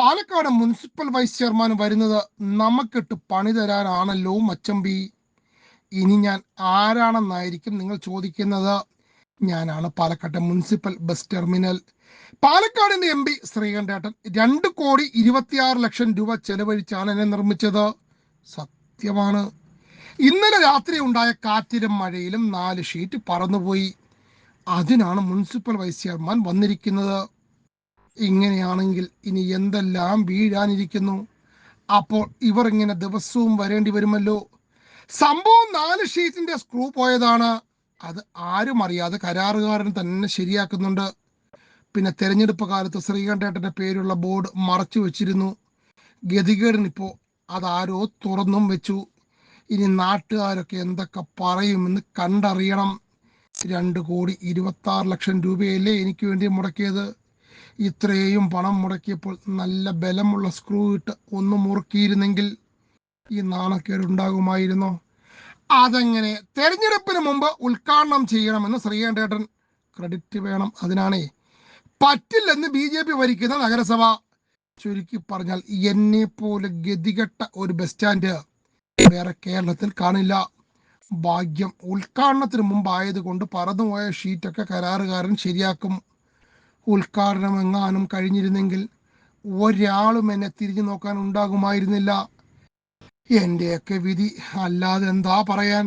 Palakkad municipal vice chairman വരുന്നത് നമുക്കിട്ട് പണി തരാനാണല്ലോ മച്ചമ്പി. ഇനി ഞാൻ ആരാണെന്നായിരിക്കും നിങ്ങൾ ചോദിക്കുന്നത്. ഞാനാണ് പാലക്കാട്ടെ മുനിസിപ്പൽ ബസ് ടെർമിനൽ. പാലക്കാടിന്റെ MP ശ്രീകണ്ഠേട്ടൻ 2,26,00,000 രൂപ ചെലവഴിച്ചാണ് എന്നെ നിർമ്മിച്ചത്. സത്യമാണ്. ഇന്നലെ രാത്രി ഉണ്ടായ കാറ്റിലും മഴയിലും 4 ഷീറ്റ് പറന്നുപോയി. അതിനാണ് മുനിസിപ്പൽ വൈസ് ചെയർമാൻ വന്നിരിക്കുന്നത്. ഇങ്ങനെയാണെങ്കിൽ ഇനി എന്തെല്ലാം വീഴാനിരിക്കുന്നു. അപ്പോൾ ഇവർ ഇങ്ങനെ ദിവസവും വരേണ്ടി വരുമല്ലോ. സംഭവം 4 ഷീറ്റിന്റെ സ്ക്രൂ പോയതാണ്. അത് ആരും അറിയാതെ കരാറുകാരൻ തന്നെ ശരിയാക്കുന്നുണ്ട്. പിന്നെ തെരഞ്ഞെടുപ്പ് കാലത്ത് ശ്രീകണ്ഠേട്ടന്റെ പേരുള്ള ബോർഡ് മറച്ചു വെച്ചിരുന്നു. ഗതികേടിനിപ്പോ അതാരോ തുറന്നും വെച്ചു. ഇനി നാട്ടുകാരൊക്കെ എന്തൊക്കെ പറയുമെന്ന് കണ്ടറിയണം. 2,26,00,000 രൂപയല്ലേ എനിക്ക് വേണ്ടി മുടക്കിയത്. ഇത്രയും പണം മുടക്കിയപ്പോൾ നല്ല ബലമുള്ള സ്ക്രൂ ഇട്ട് ഒന്ന് മുറുക്കിയിരുന്നെങ്കിൽ ഈ നാണക്കേടുണ്ടാകുമായിരുന്നോ? അതെങ്ങനെ? തെരഞ്ഞെടുപ്പിന് മുമ്പ് ഉദ്ഘാടനം ചെയ്യണമെന്ന് ശ്രീകണ്ഠേട്ടൻ. ക്രെഡിറ്റ് വേണം അതിനാണേ. പറ്റില്ലെന്ന് BJP ഭരിക്കുന്ന നഗരസഭ. ചുരുക്കി പറഞ്ഞാൽ എന്നെ പോലെ ഗതികെട്ട ഒരു ബസ് സ്റ്റാൻഡ് വേറെ കേരളത്തിൽ കാണില്ല. ഭാഗ്യം ഉദ്ഘാടനത്തിന് മുമ്പായതുകൊണ്ട് പറന്നുപോയ ഷീറ്റൊക്കെ കരാറുകാരൻ ശരിയാക്കും. ഉദ്ഘാടനം എങ്ങാനും കഴിഞ്ഞിരുന്നെങ്കിൽ ഒരാളും എന്നെ തിരിഞ്ഞു നോക്കാൻ ഉണ്ടാകുമായിരുന്നില്ല. എന്റെയൊക്കെ വിധി അല്ലാതെ എന്താ പറയാൻ.